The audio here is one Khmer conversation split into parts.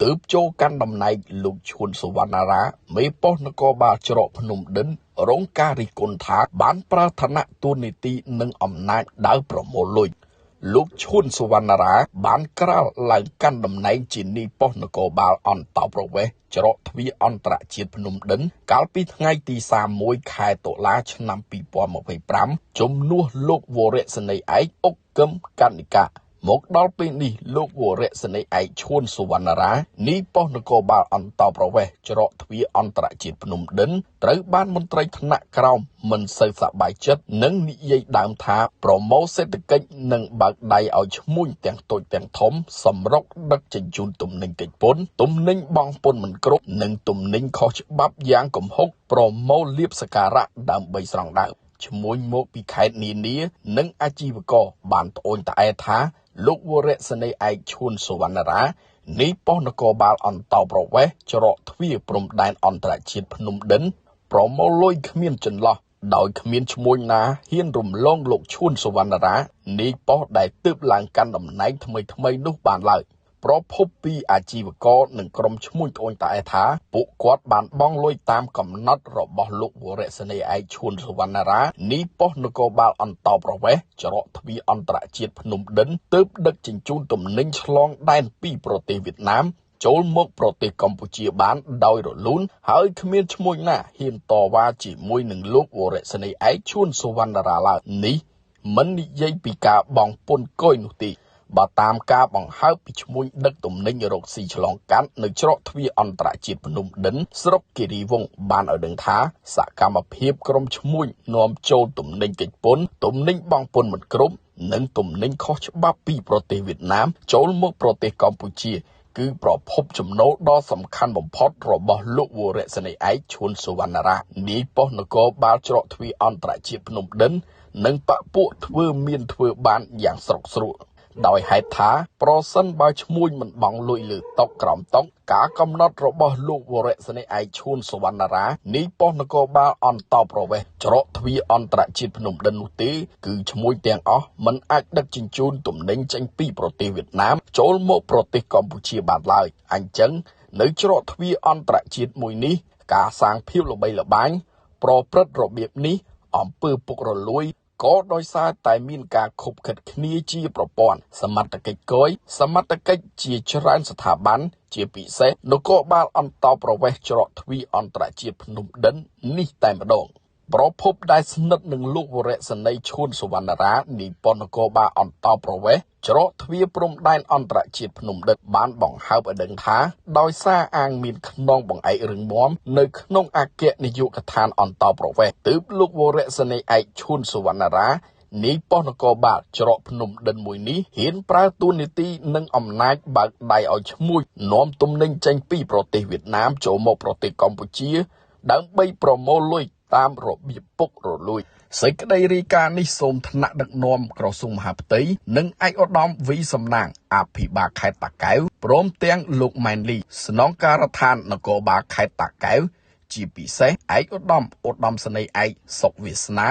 ទើបចូលកាន់តំណែងលោកឈួនសុវណ្ណារាមេប៉ុស្តិ៍នគរបាលច្រកភ្នំដិនរងការរិះគន់ថាបានប្រើឋានៈតួនាទីនិងអំណាចដើរប្រមូលលុយលោកឈួនសុវណ្ណារាបានក្រាលឡើងកាន់តំណែងជានាយប៉ុស្តិ៍នគរបាលអន្តោប្រវេសន៍ច្រកទ្វារអន្តរជាតិភ្នំដិនកាលពីថ្ងៃទី31 ខែតុលាឆ្នាំ2025ជំនួសលោកវរៈសេនីយ៍ឯកអុកកឹមកណ្ឌិកាមកដល់ពេលនេះលោកវរៈសេនីយ៍ឯកឈួនសុវណ្ណារានាយប៉ុស្តិ៍នគរបាលអន្តោប្រវេសន៍ច្រកទ្វារអន្តរជាតិភ្នំដិនត្រូវបានមន្ត្រីថ្នាក់ក្រោមមិនសូវសប្បាយចិត្តនិងនិយាយដើមថាប្រមូលសេដ្ឋកិច្ចនិងបើកដៃឲ្យឈ្មួញទាំងតូចទាំងធំសម្រុកដឹកជញ្ជូនទំនិញកិច្ចពន្ធទំនិញបង់ពន្ធមិនគ្រប់និងទំនិញខុសច្បាប់យ៉ាងគំហុកប្រមូលលាភសក្ការៈដើម្បីស្រង់ដើមឈ្មួញមកពីខេត្តនានានិងអាជីវករបានត្អូញត្អែថាលោកវរៈសេនីយ៍ឯកឈួនសុវណ្ណារានាយប៉ុស្តិ៍នគរបាលអន្តោប្រវេសន៍ច្រកទ្វារព្រំដែនអន្តរជាតិភ្នំដិនប្រមូលលុយគ្មានចន្លោះដោយគ្មានឈ្មោះណាហ៊ានរំលងលោកឈួនសុវណ្ណារានាយប៉ុស្តិ៍ដែលទើបឡើងកាន់តំណែងថ្មីនោះបានឡើយប្រភពពីអាជីវករនិងក្រុមឈ្មួញត្អូញត្អែថាពួកគាត់បានបង់លុយតាមកំណត់របស់លោកវរៈសេនីយ៍ឯកឈួនសុវណ្ណារានាយប៉ុស្តិ៍នគរបាលអន្តោប្រវេសន៍ច្រកទ្វារអន្តរជាតិភ្នំដិនទើបដឹកជញ្ជូនទំនិញឆ្លងដែនពីប្រទេសវៀតណាមចូលមកប្រទេសកម្ពុជាបានដោយរលូនហើយគ្មានឈ្មោះណាហ៊ានតវ៉ាជាមួយនឹងលោកវរៈសេនីយ៍ឯកឈួនសុវណ្ណារាឡើយនេះមិននិយាយពីការបង់ពន្ធគយនោះទេបើតាមការបង្ហើបពីឈ្មោះដឹកទំនិញរកស៊ីឆ្លងកាត់នៅច្រកទ្វារអន្តរជាតិភ្នំដិនស្រុកគិរីវង្សបានឲ្យដឹងថាសកម្មភាពក្រុមឈ្មួញនាំចូលទំនិញកិច្ចពន្ធទំនិញបង់ពន្ធមិនគ្រប់និងទំនិញខុសច្បាប់ពីប្រទេសវៀតណាមចូលមកប្រទេសកម្ពុជាគឺប្រភពចំណូលដ៏សំខាន់បំផុតរបស់លោកវរៈសេនីយ៍ឯកឈួនសុវណ្ណារានាយប៉ុស្តិ៍នគរបាលច្រកទ្វារអន្តរជាតិភ្នំដិននិងបពពួកធ្វើបានយ៉ាងស្រុកស្រួលដោយហេតុថាប្រសិនបើឈ្មួញមិនបង់លុយលើតុក្រោមតុការកំណត់របស់លោកវរៈសេនីយ៍ឯកឈួនសុវណ្ណារានាយប៉ុស្តិ៍នគរបាលអន្តោប្រវេសន៍ច្រកទ្វារអន្តរជាតិភ្នំដិននោះទេគឺឈ្មួញទាំងអស់មិនអាចដឹកជញ្ជូនទំនិញចេញពីប្រទេសវៀតណាមចូលមកប្រទេសកម្ពុជាបានឡើយអញ្ចឹងនៅច្រកទ្វារអន្តរជាតិមួយនេះការសាងភាពល្បីល្បាញប្រព្រឹត្តរបៀបនេះអំពើពុករលួយក៏ដោយសារតែមានការខុបខិតគ្នាជាប្រព័ន្ធសមត្ថកិច្ចគយសមត្ថកិច្ចជាច្រើនស្ថាប័នជាពិសេសនគរបាលអន្តោប្រវេសន៍ច្រកទ្វារអន្តរជាតិភ្នំដិននេះតែម្ដងប្រភពដែលស្និទ្ធនឹងលោកវរៈសេនីយ៍ឈួនសុវណ្ណារានាយប៉ុស្តិ៍នគរបាលអន្តោប្រវេសន៍ច្រកទ្វារព្រំដែនអន្តរជាតិភ្នំដិនបានបង្ហើបឲ្យដឹងថាដោយសារអាងមានខ្នងបង្អែករឹងមាំនៅក្នុងអគ្គនាយកដ្ឋានអន្តោប្រវេសន៍ទើបលោកវរៈសេនីយ៍ឯកឈួនសុវណ្ណារានាយប៉ុស្តិ៍នគរបាលច្រកភ្នំដិនមួយនេះហ៊ានប្រើតួនាទីនិងអំណាចបើកដៃឲ្យឈ្មួញនាំទំនិញចេញពីប្រទេសវៀតណាមចូលមកប្រទេសកម្ពុជាដើម្បីប្រមូលលុយតាមរបៀបពុករលួយសេចក្តីរាយការណ៍នេះសូមថ្នាក់ដឹកនាំក្រសួងមហាផ្ទៃនិងឯកឧត្តមវីសំណាងអភិបាលខេត្តតាកែវព្រមទាំងលោកម៉ែនលីស្នងការដ្ឋាននគរបាលខេត្តតាកែវជាពិសេសឯកឧត្តមសេនីយ៍ឯកសុកវាសនា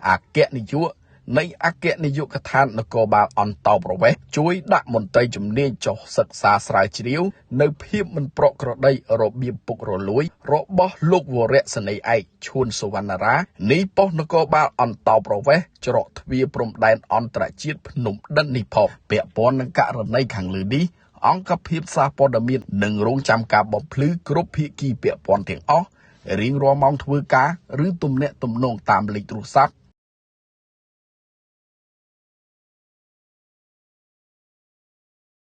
អគ្គនាយកនៃអគ្គនាយកដ្ឋាននគរបាលអន្តោប្រវេសន៍ជួយដាក់មន្ត្រីជំនាញចុះសិក្សាស្រាវជ្រាវនៅភាពមិនប្រក្រតីរបៀបពុករលួយរបស់លោកវរៈសេនីយ៍ឯកឈួនសុវណ្ណារានាយប៉ុស្តិ៍នគរបាលអន្តោប្រវេសន៍ច្រកទ្វារព្រំដែនអន្តរជាតិភ្នំដិននេះផងពាក់ព័ន្ធនឹងករណីខាងលើនេះអង្គភាពសារព័ត៌មាននឹងរងចាំការបំភ្លឺគ្រប់ភាគីពាក់ព័ន្ធទាំងអស់រៀងរាល់ម៉ោងធ្វើការឬទំនាក់ទំនងតាមលេខទូរស័ព្ទ